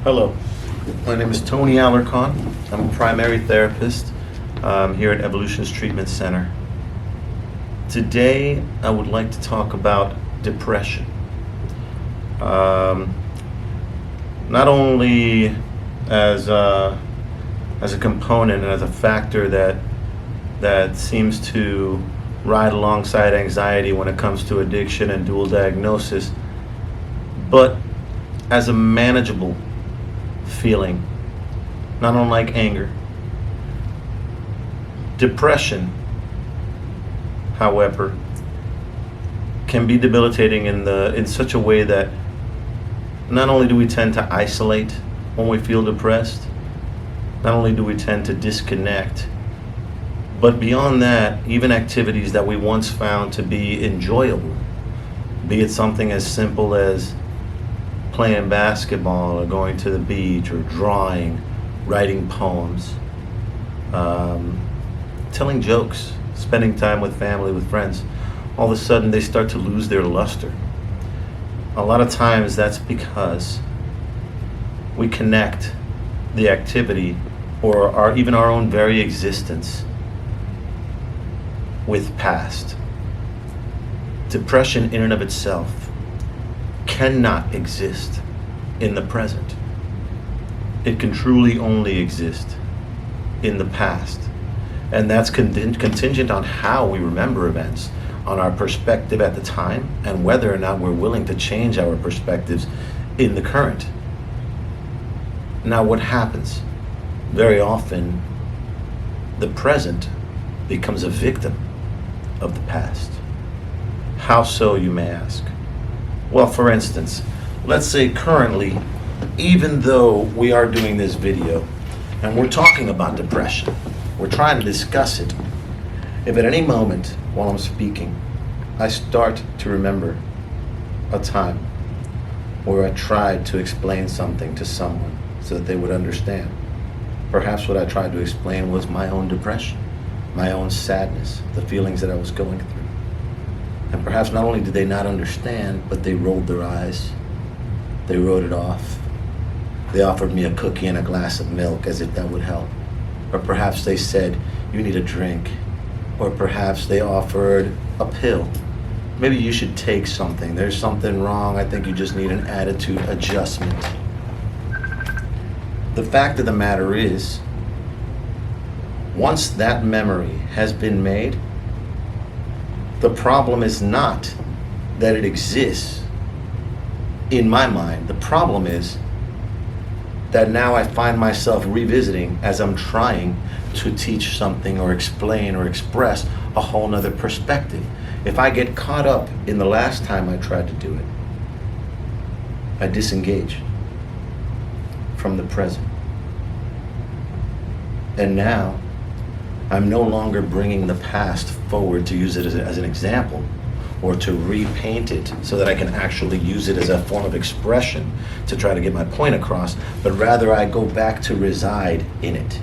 Hello, my name is Tony Alarcon. I'm a primary therapist here at Evolutions Treatment Center. Today, I would like to talk about depression. Not only as a component and as a factor that seems to ride alongside anxiety when it comes to addiction and dual diagnosis, but as a manageable feeling, not unlike anger. Depression, however, can be debilitating in such a way that not only do we tend to isolate when we feel depressed, not only do we tend to disconnect, but beyond that, even activities that we once found to be enjoyable, be it something as simple as playing basketball or going to the beach or drawing, writing poems, telling jokes, spending time with family, with friends, all of a sudden they start to lose their luster. A lot of times that's because we connect the activity or even our own very existence with past. Depression in and of itself cannot exist in the present. It can truly only exist in the past. And that's contingent on how we remember events, on our perspective at the time, and whether or not we're willing to change our perspectives in the current. Now, what happens? Very often, the present becomes a victim of the past. How so, you may ask? Well, for instance, let's say currently, even though we are doing this video and we're talking about depression, we're trying to discuss it, if at any moment while I'm speaking, I start to remember a time where I tried to explain something to someone so that they would understand. Perhaps what I tried to explain was my own depression, my own sadness, the feelings that I was going through. And perhaps not only did they not understand, but they rolled their eyes, they wrote it off. They offered me a cookie and a glass of milk as if that would help. Or perhaps they said, you need a drink. Or perhaps they offered a pill. Maybe you should take something. There's something wrong. I think you just need an attitude adjustment. The fact of the matter is, once that memory has been made, the problem is not that it exists in my mind. The problem is that now I find myself revisiting as I'm trying to teach something or explain or express a whole nother perspective. If I get caught up in the last time I tried to do it, I disengage from the present. And now I'm no longer bringing the past forward to use it as an example or to repaint it so that I can actually use it as a form of expression to try to get my point across, but rather I go back to reside in it.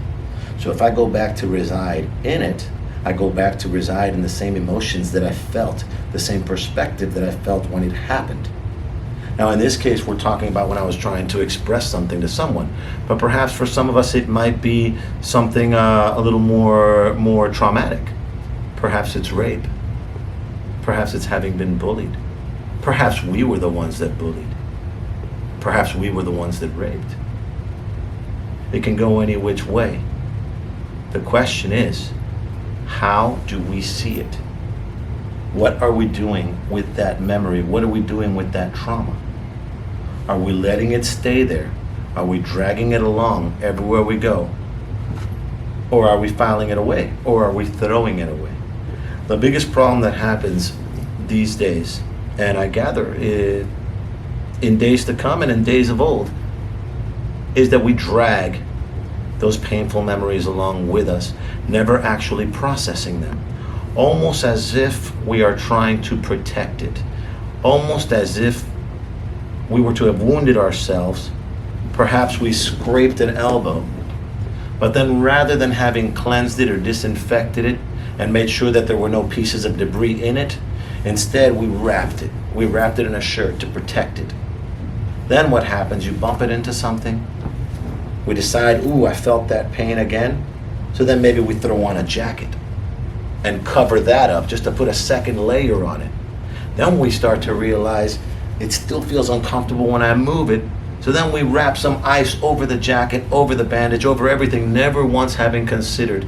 So if I go back to reside in it, I go back to reside in the same emotions that I felt, the same perspective that I felt when it happened. Now, in this case, we're talking about when I was trying to express something to someone, but perhaps for some of us it might be something a little more traumatic. Perhaps it's rape. Perhaps it's having been bullied. Perhaps we were the ones that bullied. Perhaps we were the ones that raped. It can go any which way. The question is, how do we see it? What are we doing with that memory? What are we doing with that trauma? Are we letting it stay there? Are we dragging it along everywhere we go? Or are we filing it away? Or are we throwing it away? The biggest problem that happens these days, and I gather in days to come and in days of old, is that we drag those painful memories along with us, never actually processing them. Almost as if we are trying to protect it. Almost as if we were to have wounded ourselves. Perhaps we scraped an elbow. But then rather than having cleansed it or disinfected it and made sure that there were no pieces of debris in it, instead we wrapped it. We wrapped it in a shirt to protect it. Then what happens? You bump it into something. We decide, ooh, I felt that pain again. So then maybe we throw on a jacket and cover that up just to put a second layer on it. Then we start to realize it still feels uncomfortable when I move it. So then we wrap some ice over the jacket, over the bandage, over everything, never once having considered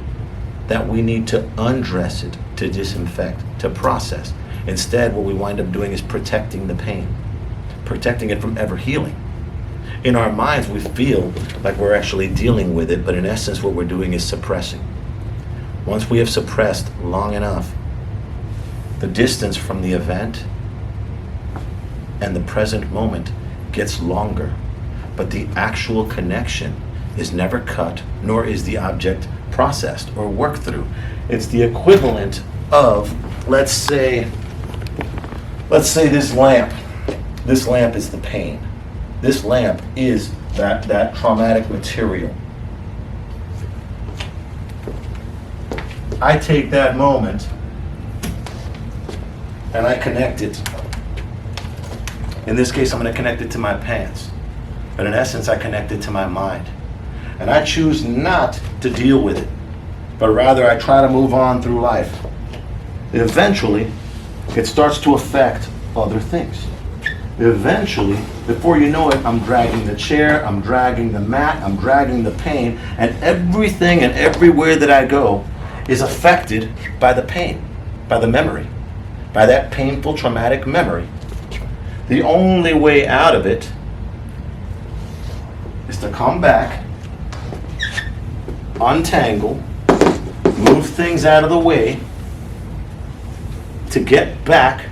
that we need to undress it, to disinfect, to process. Instead, what we wind up doing is protecting the pain, protecting it from ever healing. In our minds, we feel like we're actually dealing with it, but in essence, what we're doing is suppressing. Once we have suppressed long enough, the distance from the event and the present moment gets longer, but the actual connection is never cut, nor is the object processed or worked through. It's the equivalent of, let's say this lamp. This lamp is the pain. This lamp is that traumatic material. I take that moment and I connect it. In this case, I'm going to connect it to my pants. But in essence, I connect it to my mind. And I choose not to deal with it, but rather I try to move on through life. Eventually, it starts to affect other things. Eventually, before you know it, I'm dragging the chair, I'm dragging the mat, I'm dragging the pain, and everything and everywhere that I go is affected by the pain, by the memory, by that painful, traumatic memory. The only way out of it is to come back, untangle, move things out of the way, to get back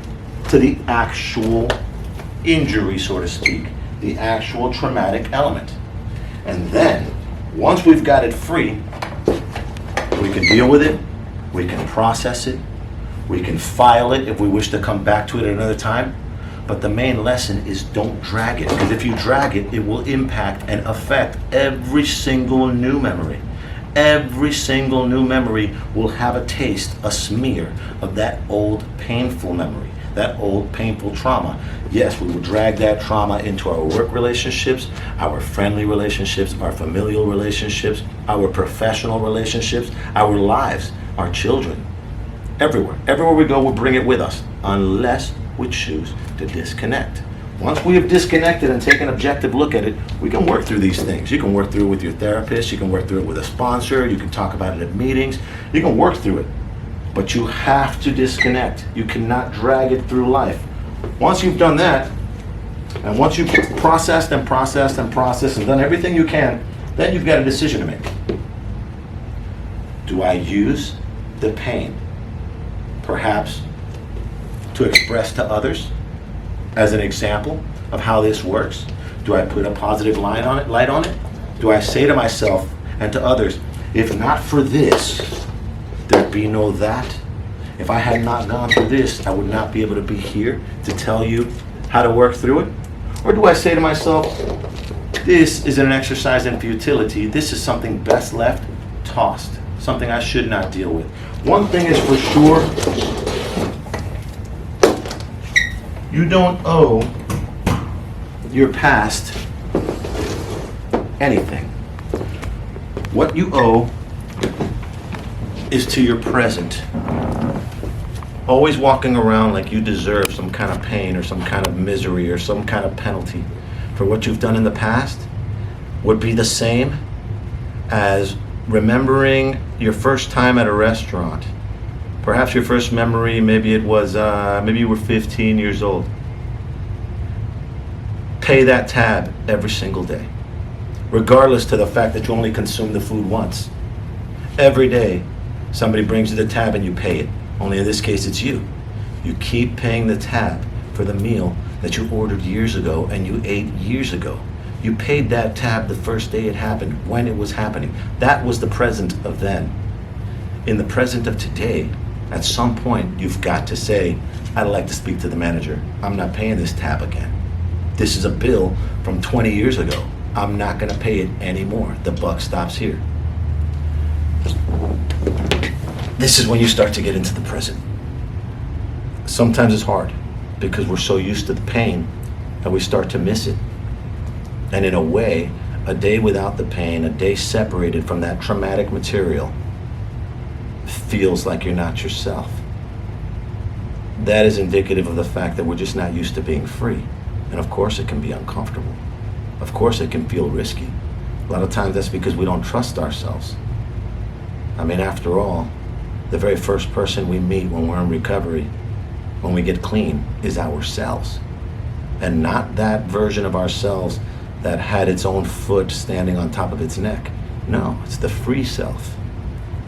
to the actual injury, so to speak, the actual traumatic element. And then, once we've got it free, we can deal with it, we can process it, we can file it if we wish to come back to it at another time. But the main lesson is don't drag it, because if you drag it, it will impact and affect every single new memory. Every single new memory will have a taste, a smear of that old painful memory, that old painful trauma. Yes, we will drag that trauma into our work relationships, our friendly relationships, our familial relationships, our professional relationships, our lives, our children. Everywhere. Everywhere we go, we'll bring it with us, unless we choose to disconnect. Once we have disconnected and taken an objective look at it, we can work through these things. You can work through it with your therapist, you can work through it with a sponsor, you can talk about it at meetings, you can work through it. But you have to disconnect. You cannot drag it through life. Once you've done that, and once you've processed and processed and processed and done everything you can, then you've got a decision to make. Do I use the pain, perhaps, to express to others as an example of how this works? Do I put a positive light on it? Do I say to myself and to others, if not for this, there'd be no that? If I had not gone through this, I would not be able to be here to tell you how to work through it? Or do I say to myself, this is an exercise in futility, this is something best left tossed, something I should not deal with? One thing is for sure, you don't owe your past anything. What you owe is to your present. Always walking around like you deserve some kind of pain or some kind of misery or some kind of penalty for what you've done in the past would be the same as remembering your first time at a restaurant. Perhaps your first memory, maybe you were 15 years old. Pay that tab every single day, regardless to the fact that you only consume the food once. Every day, somebody brings you the tab and you pay it. Only in this case, it's you. You keep paying the tab for the meal that you ordered years ago and you ate years ago. You paid that tab the first day it happened, when it was happening. That was the present of then. In the present of today, at some point, you've got to say, I'd like to speak to the manager. I'm not paying this tab again. This is a bill from 20 years ago. I'm not going to pay it anymore. The buck stops here. This is when you start to get into the present. Sometimes it's hard because we're so used to the pain that we start to miss it. And in a way, a day without the pain, a day separated from that traumatic material, feels like you're not yourself. That is indicative of the fact that we're just not used to being free. And of course it can be uncomfortable. Of course it can feel risky. A lot of times that's because we don't trust ourselves. I mean, after all, the very first person we meet when we're in recovery, when we get clean, is ourselves. And not that version of ourselves that had its own foot standing on top of its neck. No, it's the free self.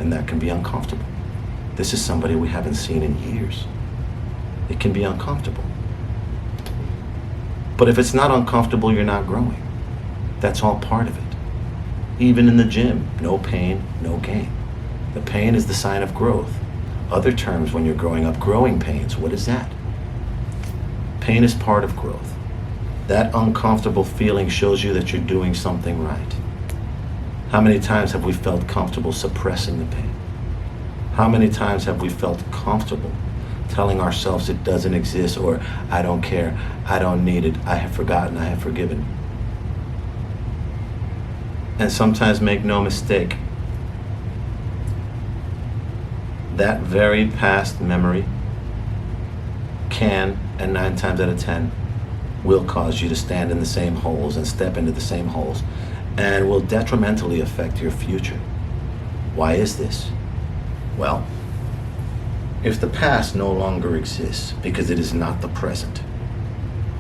And that can be uncomfortable. This is somebody we haven't seen in years. It can be uncomfortable. But if it's not uncomfortable, you're not growing. That's all part of it. Even in the gym, no pain, no gain. The pain is the sign of growth. Other terms when you're growing up, growing pains, what is that? Pain is part of growth. That uncomfortable feeling shows you that you're doing something right. How many times have we felt comfortable suppressing the pain? How many times have we felt comfortable telling ourselves it doesn't exist, or I don't care, I don't need it, I have forgotten, I have forgiven? And sometimes, make no mistake, that very past memory can, and 9 times out of 10, will cause you to stand in the same holes and step into the same holes, and will detrimentally affect your future. Why is this? Well, if the past no longer exists because it is not the present,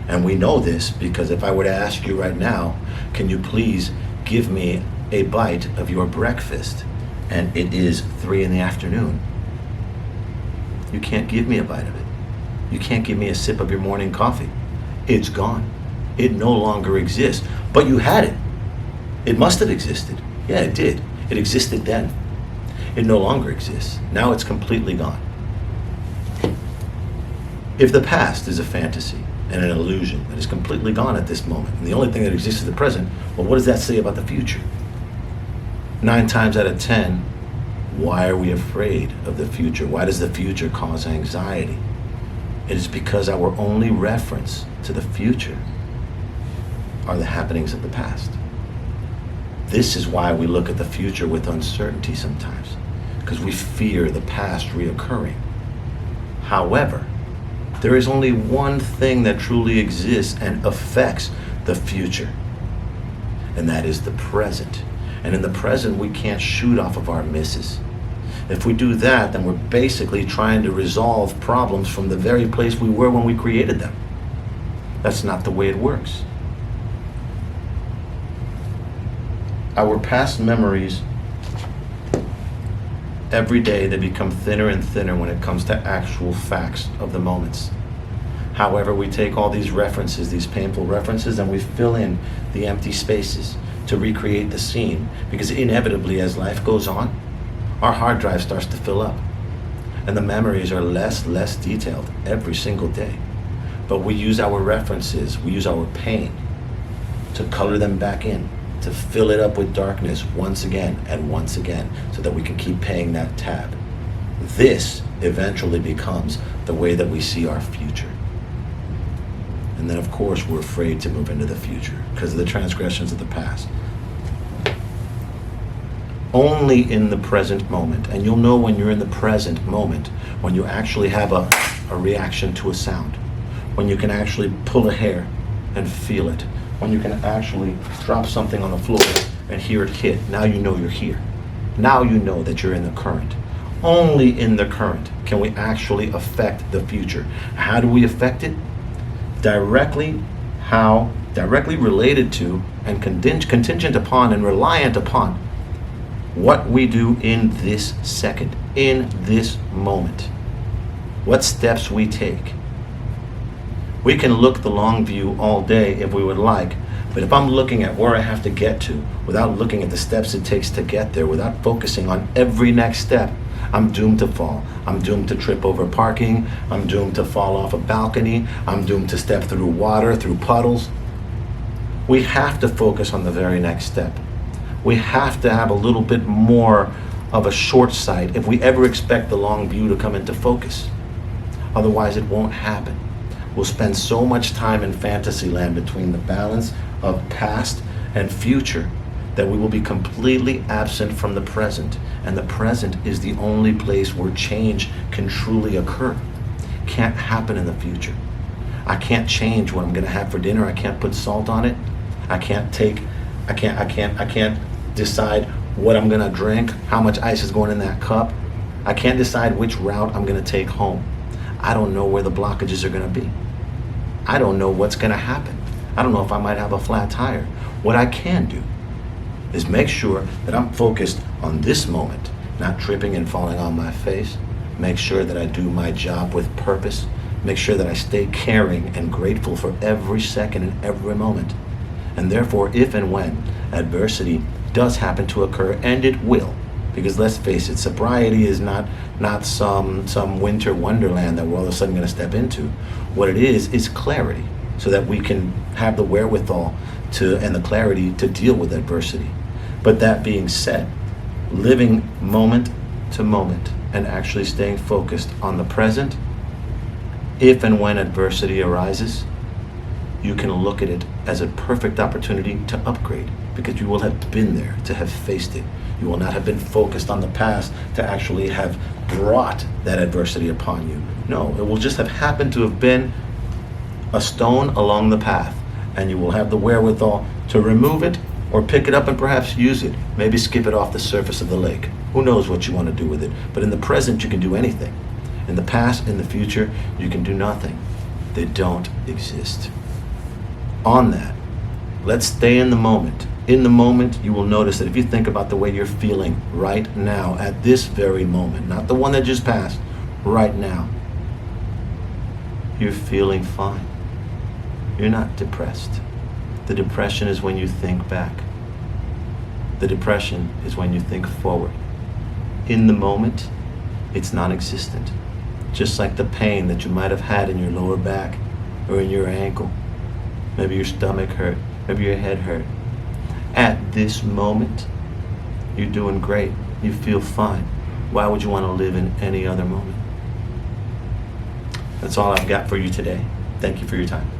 and we know this because if I were to ask you right now, can you please give me a bite of your breakfast, and it is 3 in the afternoon, you can't give me a bite of it. You can't give me a sip of your morning coffee. It's gone. It no longer exists. But you had it. It must have existed. Yeah, it did. It existed then. It no longer exists. Now it's completely gone. If the past is a fantasy and an illusion that is completely gone at this moment, and the only thing that exists is the present, well, what does that say about the future? 9 times out of 10, why are we afraid of the future? Why does the future cause anxiety? It is because our only reference to the future are the happenings of the past. This is why we look at the future with uncertainty sometimes, because we fear the past reoccurring. However, there is only one thing that truly exists and affects the future, and that is the present. And in the present, we can't shoot off of our misses. If we do that, then we're basically trying to resolve problems from the very place we were when we created them. That's not the way it works. Our past memories, every day they become thinner and thinner when it comes to actual facts of the moments. However, we take all these references, these painful references, and we fill in the empty spaces to recreate the scene, because inevitably as life goes on, our hard drive starts to fill up and the memories are less detailed every single day. But we use our references, we use our pain to color them back in, to fill it up with darkness once again and once again, so that we can keep paying that tab. This eventually becomes the way that we see our future. And then of course we're afraid to move into the future because of the transgressions of the past. Only in the present moment, and you'll know when you're in the present moment, when you actually have a reaction to a sound, when you can actually pull a hair and feel it, when you can actually drop something on the floor and hear it hit. Now you know you're here. Now you know that you're in the current. Only in the current can we actually affect the future. How do we affect it? Directly related to and contingent upon and reliant upon what we do in this second, in this moment. What steps we take. We can look the long view all day if we would like, but if I'm looking at where I have to get to without looking at the steps it takes to get there, without focusing on every next step, I'm doomed to fall. I'm doomed to trip over parking. I'm doomed to fall off a balcony. I'm doomed to step through water, through puddles. We have to focus on the very next step. We have to have a little bit more of a short sight if we ever expect the long view to come into focus. Otherwise, it won't happen. We'll spend so much time in fantasy land between the balance of past and future that we will be completely absent from the present. And the present is the only place where change can truly occur. Can't happen in the future. I can't change what I'm going to have for dinner. I can't put salt on it. I can't decide what I'm going to drink, how much ice is going in that cup. I can't decide which route I'm going to take home. I don't know where the blockages are going to be. I don't know what's going to happen. I don't know if I might have a flat tire. What I can do is make sure that I'm focused on this moment, not tripping and falling on my face. Make sure that I do my job with purpose. Make sure that I stay caring and grateful for every second and every moment. And therefore, if and when adversity does happen to occur, and it will, because let's face it, sobriety is not some winter wonderland that we're all of a sudden going to step into. What it is clarity, so that we can have the wherewithal and the clarity to deal with adversity. But that being said, living moment to moment and actually staying focused on the present, if and when adversity arises, you can look at it as a perfect opportunity to upgrade, because you will have been there to have faced it. You will not have been focused on the past to actually have brought that adversity upon you. No, it will just have happened to have been a stone along the path, and you will have the wherewithal to remove it or pick it up and perhaps use it. Maybe skip it off the surface of the lake. Who knows what you want to do with it? But in the present, you can do anything. In the past, in the future, you can do nothing. They don't exist. On that, let's stay in the moment. In the moment, you will notice that if you think about the way you're feeling right now, at this very moment, not the one that just passed, right now, you're feeling fine. You're not depressed. The depression is when you think back. The depression is when you think forward. In the moment, it's non-existent. Just like the pain that you might have had in your lower back or in your ankle. Maybe your stomach hurt, maybe your head hurt. At this moment, you're doing great. You feel fine. Why would you want to live in any other moment? That's all I've got for you today. Thank you for your time.